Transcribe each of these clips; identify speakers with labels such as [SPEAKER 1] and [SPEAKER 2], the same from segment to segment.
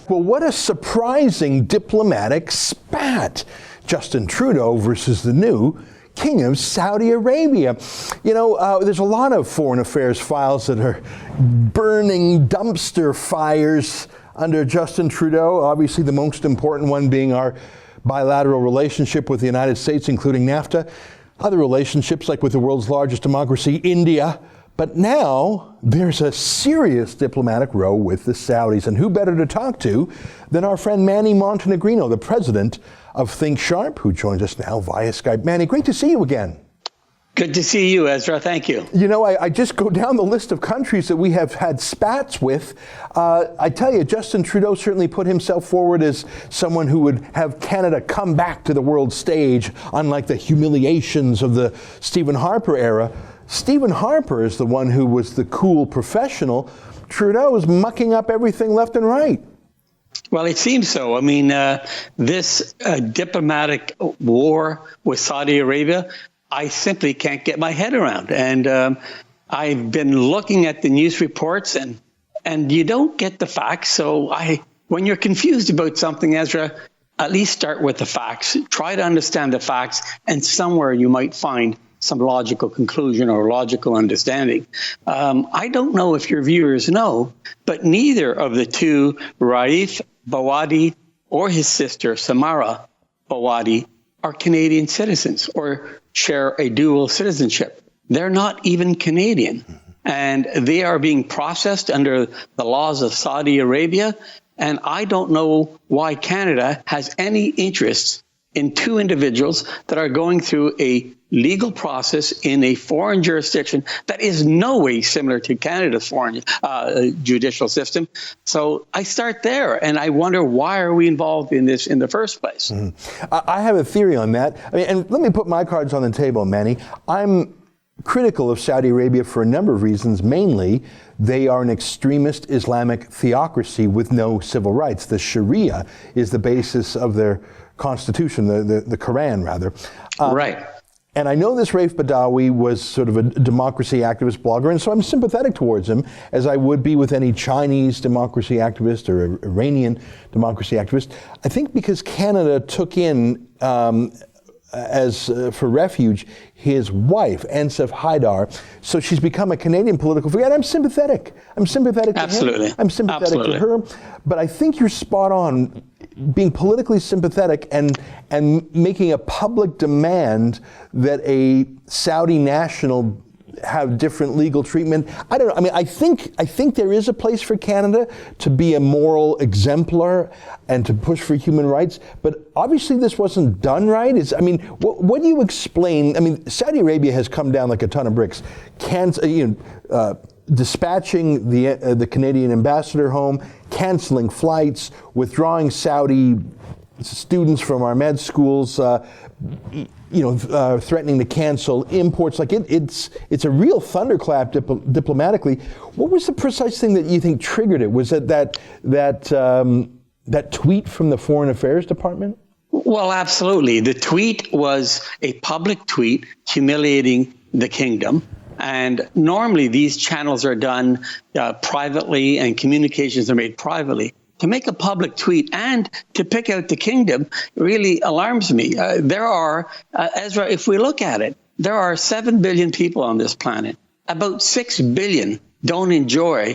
[SPEAKER 1] Well, what a surprising diplomatic spat. Justin Trudeau versus the new King of Saudi Arabia. You know, there's a lot of foreign affairs files that are burning dumpster fires under Justin Trudeau. Obviously, the most important one being our bilateral relationship with the United States, including NAFTA. Other relationships, like with the world's largest democracy, India. But now there's a serious diplomatic row with the Saudis. And who better to talk to than our friend Manny Montenegrino, the president of Think Sharp, who joins us now via Skype. Manny, great to see you again.
[SPEAKER 2] Good to see you, Ezra. Thank you.
[SPEAKER 1] You know, I just go down the list of countries that we have had spats with. I tell you, Justin Trudeau certainly put himself forward as someone who would have Canada come back to the world stage, unlike the humiliations of the Stephen Harper era. Stephen Harper is the one who was the cool professional. Trudeau is mucking up everything left and right.
[SPEAKER 2] Well, it seems so. I mean, this diplomatic war with Saudi Arabia, I simply can't get my head around. And I've been looking at the news reports, and you don't get the facts. So when you're confused about something, Ezra, at least start with the facts. Try to understand the facts, and somewhere you might find some logical conclusion or logical understanding. I don't know if your viewers know, but neither of the two, Raif Bawadi or his sister, Samara Bawadi, are Canadian citizens or share a dual citizenship. They're not even Canadian. And they are being processed under the laws of Saudi Arabia. And I don't know why Canada has any interest in two individuals that are going through a legal process in a foreign jurisdiction that is no way similar to Canada's foreign judicial system. So I start there, and I wonder, why are we involved in this in the first place?
[SPEAKER 1] I have a theory on that. I mean, and let me put my cards on the table, Manny. I'm critical of Saudi Arabia for a number of reasons. Mainly, they are an extremist Islamic theocracy with no civil rights. The Sharia is the basis of their constitution, the Quran, rather.
[SPEAKER 2] Right.
[SPEAKER 1] And I know this Raif Badawi was sort of a democracy activist blogger, and so I'm sympathetic towards him, as I would be with any Chinese democracy activist or Iranian democracy activist. I think because Canada took in, for refuge, his wife, Ensaf Haidar, so she's become a Canadian political figure, and I'm sympathetic. I'm sympathetic to him. I'm sympathetic to her. But I think you're spot on, being politically sympathetic and making a public demand that a Saudi national have different legal treatment. I don't know. I mean, I think there is a place for Canada to be a moral exemplar and to push for human rights. But obviously, this wasn't done right. What do you explain? I mean, Saudi Arabia has come down like a ton of bricks. Dispatching the Canadian ambassador home, canceling flights, withdrawing Saudi students from our med schools, threatening to cancel imports. Like it's a real thunderclap diplomatically. What was the precise thing that you think triggered it? Was it that tweet from the Foreign Affairs Department?
[SPEAKER 2] Well, absolutely. The tweet was a public tweet humiliating the kingdom. And normally these channels are done privately, and communications are made privately. To make a public tweet and to pick out the kingdom really alarms me. There are, Ezra, if we look at it, there are 7 billion people on this planet. About 6 billion don't enjoy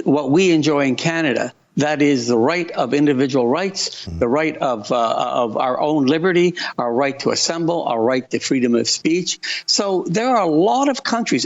[SPEAKER 2] what we enjoy in Canada. That is the right of individual rights, the right of our own liberty, our right to assemble, our right to freedom of speech. So there are a lot of countries,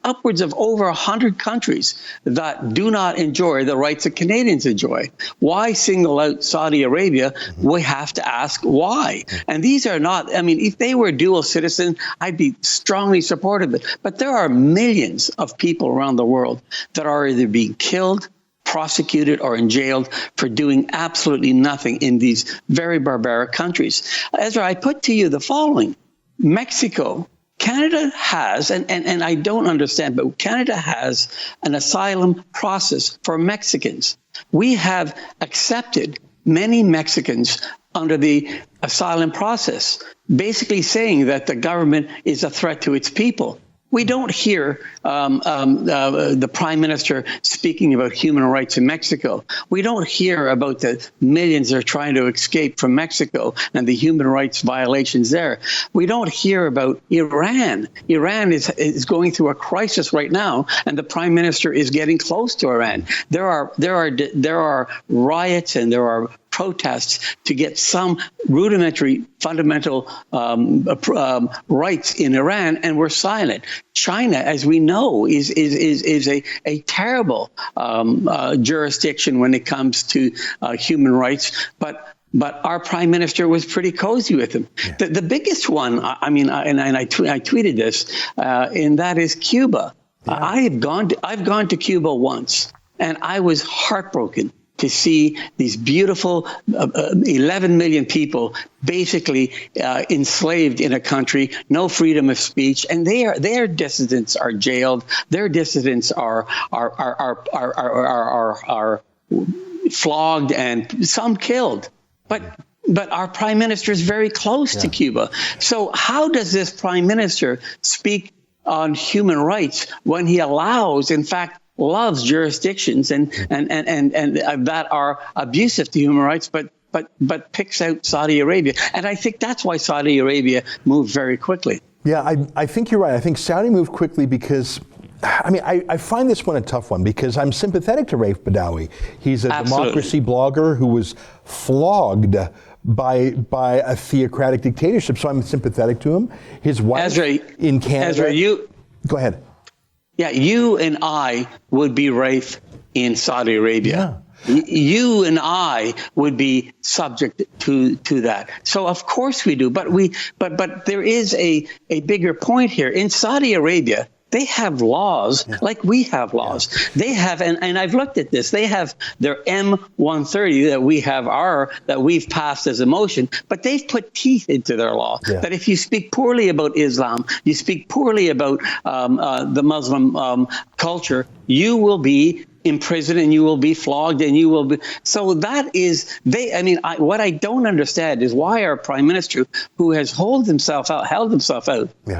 [SPEAKER 2] upwards of over 100 countries that do not enjoy the rights that Canadians enjoy. Why single out Saudi Arabia? We have to ask why. And these are not, if they were dual citizen, I'd be strongly supportive of it. But there are millions of people around the world that are either being killed, prosecuted, or jailed for doing absolutely nothing in these very barbaric countries. Ezra, I put to you the following. Mexico, Canada has, and I don't understand, but Canada has an asylum process for Mexicans. We have accepted many Mexicans under the asylum process, basically saying that the government is a threat to its people. We don't hear the prime minister speaking about human rights in Mexico. We don't hear about the millions that are trying to escape from Mexico and the human rights violations there. We don't hear about Iran. Iran is going through a crisis right now, and the prime minister is getting close to Iran. There are riots and there are protests to get some rudimentary fundamental rights in Iran, and we're silent. China, as we know, is a terrible jurisdiction when it comes to human rights, but our prime minister was pretty cozy with him. Yeah. The biggest one, I tweeted this, and that is Cuba. Yeah. I've gone to Cuba once, and I was heartbroken to see these beautiful 11 million people basically enslaved in a country, no freedom of speech, and their dissidents are jailed. Their dissidents are flogged and some killed. But our prime minister is very close to Cuba. So how does this prime minister speak on human rights when he allows, in fact, loves jurisdictions and that are abusive to human rights, but picks out Saudi Arabia? And I think that's why Saudi Arabia moved very quickly.
[SPEAKER 1] Yeah, I think you're right. I think Saudi moved quickly because, I find this one a tough one because I'm sympathetic to Raif Badawi. He's a democracy blogger who was flogged by a theocratic dictatorship, so I'm sympathetic to him. His wife
[SPEAKER 2] Ezra,
[SPEAKER 1] in Canada.
[SPEAKER 2] Ezra,
[SPEAKER 1] go ahead.
[SPEAKER 2] Yeah, you and I would be Raif in Saudi Arabia. Yeah. You and I would be subject to that. So of course we do, but there is a bigger point here. In Saudi Arabia, they have laws like we have laws. Yeah. They have, and I've looked at this, they have their M130 that we've passed as a motion, but they've put teeth into their law. Yeah. That if you speak poorly about Islam, you speak poorly about the Muslim culture, you will be imprisoned and you will be flogged and you will be. So that is, what I don't understand is why our prime minister, who has held himself out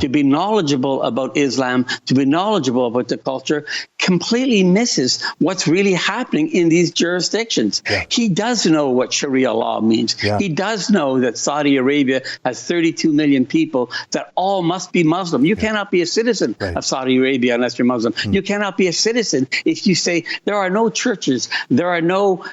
[SPEAKER 2] to be knowledgeable about Islam, to be knowledgeable about the culture, completely misses what's really happening in these jurisdictions. Yeah. He does know what Sharia law means. Yeah. He does know that Saudi Arabia has 32 million people that all must be Muslim. You cannot be a citizen of Saudi Arabia unless you're Muslim. You cannot be a citizen if you say there are no churches, there are no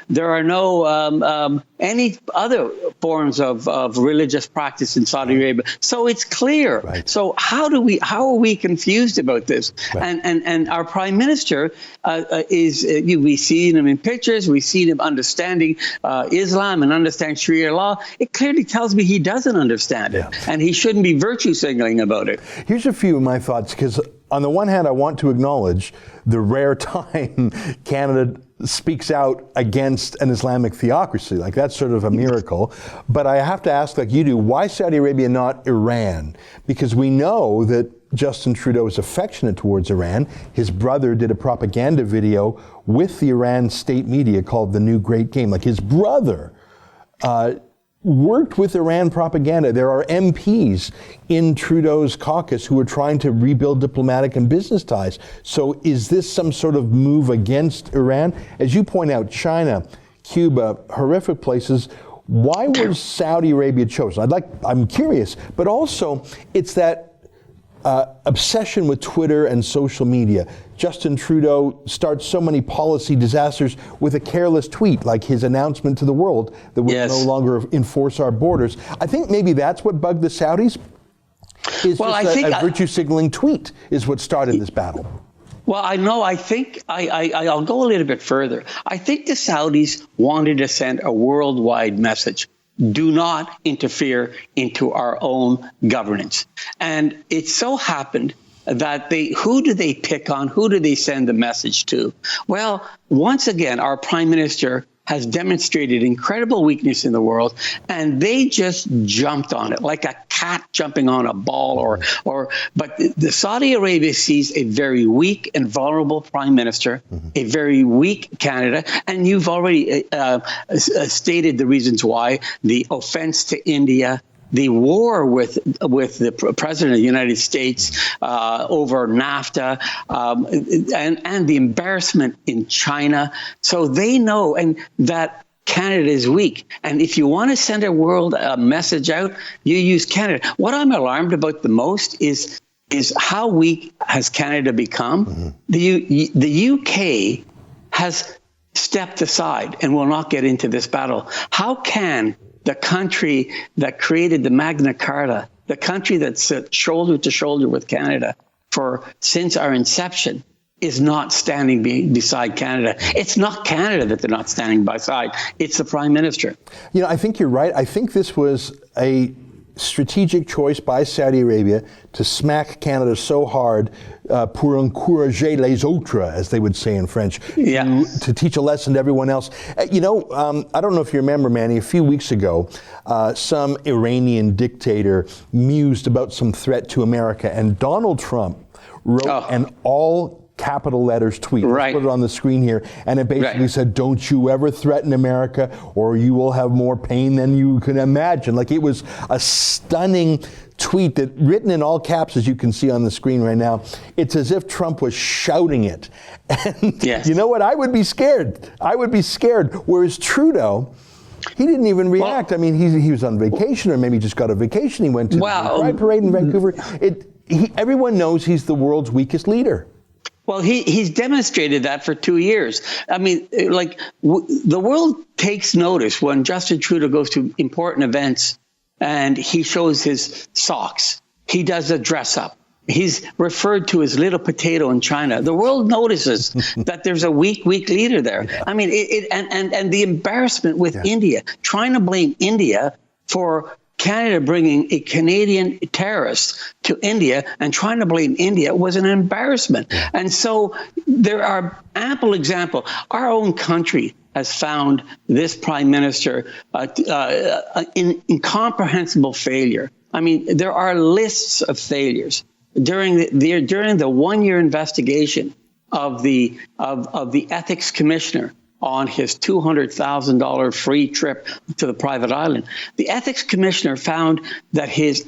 [SPEAKER 2] any other forms of religious practice in Saudi Arabia. So it's clear. Right. So how are we confused about this? Right. And our prime minister we see him in pictures, we see him understanding Islam and understand Sharia law. It clearly tells me he doesn't understand it, and he shouldn't be virtue signaling about it.
[SPEAKER 1] Here's a few of my thoughts, because on the one hand, I want to acknowledge the rare time Canada speaks out against an Islamic theocracy. Like, that's sort of a miracle. But I have to ask, like you do, why Saudi Arabia, not Iran? Because we know that Justin Trudeau is affectionate towards Iran. His brother did a propaganda video with the Iran state media called The New Great Game. Like, his brother worked with Iran propaganda. There are MPs in Trudeau's caucus who are trying to rebuild diplomatic and business ties. So is this some sort of move against Iran? As you point out, China, Cuba, horrific places. Why was Saudi Arabia chosen? I'm curious, but also it's that obsession with Twitter and social media. Justin Trudeau starts so many policy disasters with a careless tweet, like his announcement to the world that we'll no longer enforce our borders. I think maybe that's what bugged the Saudis. A virtue signaling tweet is what started this battle.
[SPEAKER 2] Well, I think I'll go a little bit further. I think the Saudis wanted to send a worldwide message. Do not interfere into our own governance. And it so happened that who do they pick on? Who do they send the message to? Well, once again, our prime minister has demonstrated incredible weakness in the world, and they just jumped on it like a cat jumping on a ball. But the Saudi Arabia sees a very weak and vulnerable prime minister, a very weak Canada, and you've already stated the reasons why: the offense to India, the war with the president of the United States over NAFTA, and the embarrassment in China. So they know and that Canada is weak. And if you want to send a message out, you use Canada. What I'm alarmed about the most is how weak has Canada become. Mm-hmm. The UK has stepped aside and will not get into this battle. How can the country that created the Magna Carta, the country that's shoulder to shoulder with Canada since our inception, is not standing beside Canada? It's not Canada that they're not standing beside. It's the Prime Minister.
[SPEAKER 1] You know, I think you're right. I think this was a strategic choice by Saudi Arabia to smack Canada so hard, pour encourager les autres, as they would say in French, to teach a lesson to everyone else. You know, I don't know if you remember, Manny, a few weeks ago, some Iranian dictator mused about some threat to America, and Donald Trump wrote an all-capital letters tweet. Let's put it on the screen here. And it basically said, don't you ever threaten America or you will have more pain than you can imagine. Like, it was a stunning tweet that, written in all caps, as you can see on the screen right now. It's as if Trump was shouting it. And you know what? I would be scared. Whereas Trudeau, he didn't even react. I mean, he was on vacation, or maybe just got a vacation. He went to the Pride Parade in Vancouver. Everyone knows he's the world's weakest leader.
[SPEAKER 2] Well, he's demonstrated that for 2 years. I mean, the world takes notice when Justin Trudeau goes to important events and he shows his socks. He does a dress up. He's referred to as little potato in China. The world notices that there's a weak leader there. I mean, and the embarrassment with India, trying to blame India for Canada bringing a Canadian terrorist to India and trying to blame India was an embarrassment. And so there are ample examples. Our own country has found this prime minister in incomprehensible failure. I mean, there are lists of failures. During the 1 year investigation of the ethics commissioner on his $200,000 free trip to the private island, the ethics commissioner found that his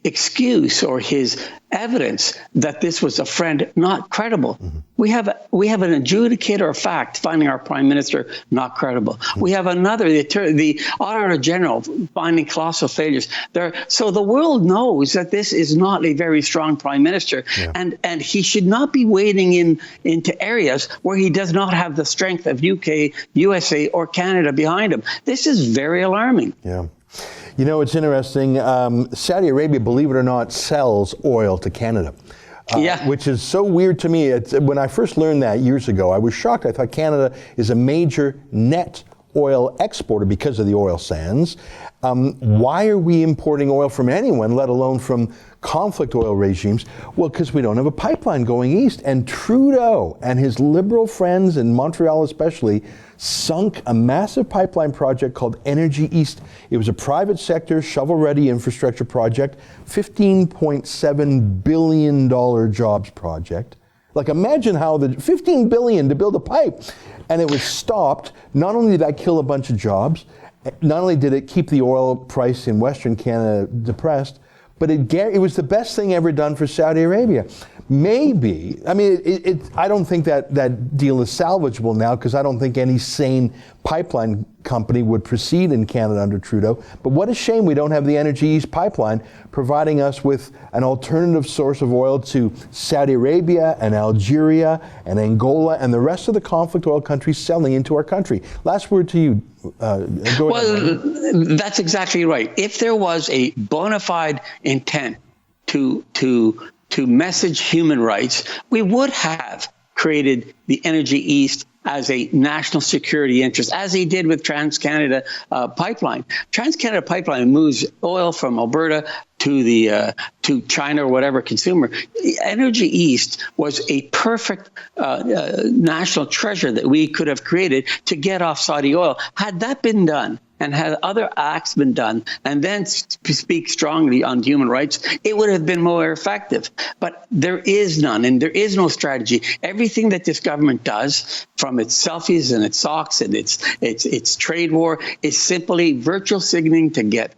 [SPEAKER 2] excuse or his evidence that this was a friend not credible. Mm-hmm. We have an adjudicator of fact finding our prime minister not credible. Mm-hmm. We have another, the auditor general finding colossal failures there. So the world knows that this is not a very strong prime minister, and he should not be wading into areas where he does not have the strength of UK, USA, or Canada behind him. This is very alarming.
[SPEAKER 1] Yeah. You know, it's interesting. Saudi Arabia, believe it or not, sells oil to Canada, which is so weird to me. When I first learned that years ago, I was shocked. I thought Canada is a major net oil exporter because of the oil sands. Why are we importing oil from anyone, let alone from conflict oil regimes? Well, because we don't have a pipeline going east. And Trudeau and his liberal friends in Montreal especially sunk a massive pipeline project called Energy East. It was a private sector, shovel-ready infrastructure project, $15.7 billion jobs project. Like, imagine how the $15 billion to build a pipe, and it was stopped. Not only did that kill a bunch of jobs, not only did it keep the oil price in Western Canada depressed, but it was the best thing ever done for Saudi Arabia. Maybe, I mean, I don't think that deal is salvageable now, because I don't think any sane pipeline company would proceed in Canada under Trudeau. But what a shame we don't have the Energy East pipeline providing us with an alternative source of oil to Saudi Arabia and Algeria and Angola and the rest of the conflict oil countries selling into our country. Last word to you. Go ahead.
[SPEAKER 2] That's exactly right. If there was a bona fide intent to message human rights, we would have created the Energy East as a national security interest, as he did with Trans-Canada Pipeline. Trans-Canada Pipeline moves oil from Alberta to China or whatever consumer. Energy East was a perfect national treasure that we could have created to get off Saudi oil. Had that been done, and had other acts been done, and then speak strongly on human rights, it would have been more effective. But there is none, and there is no strategy. Everything that this government does, from its selfies and its socks and its trade war, is simply virtual signaling to get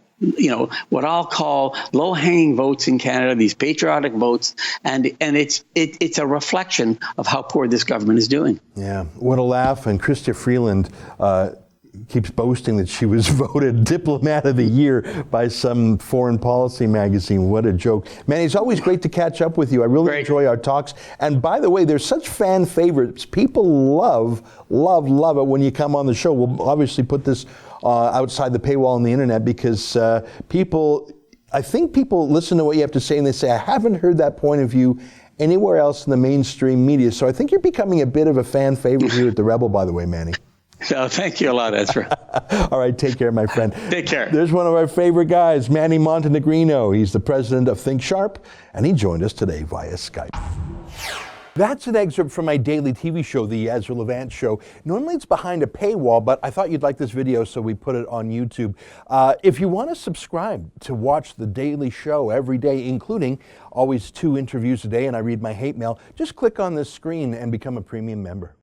[SPEAKER 2] what I'll call low-hanging votes in Canada, these patriotic votes, and it's a reflection of how poor this government is doing.
[SPEAKER 1] Yeah, what a laugh. And Chrystia Freeland keeps boasting that she was voted Diplomat of the Year by some foreign policy magazine. What a joke. Manny, it's always great to catch up with you. I really enjoy our talks. And by the way, there's such fan favorites. People love it when you come on the show. We'll obviously put this outside the paywall on the internet because I think people listen to what you have to say and they say, I haven't heard that point of view anywhere else in the mainstream media. So I think you're becoming a bit of a fan favorite here at The Rebel, by the way, Manny.
[SPEAKER 2] So thank you a lot, Ezra.
[SPEAKER 1] All right, take care, my friend.
[SPEAKER 2] Take care.
[SPEAKER 1] There's one of our favorite guys, Manny Montenegrino. He's the president of Think Sharp, and he joined us today via Skype. That's an excerpt from my daily TV show, The Ezra Levant Show. Normally it's behind a paywall, but I thought you'd like this video, so we put it on YouTube. If you want to subscribe to watch the daily show every day, including always 2 interviews a day, and I read my hate mail, just click on this screen and become a premium member.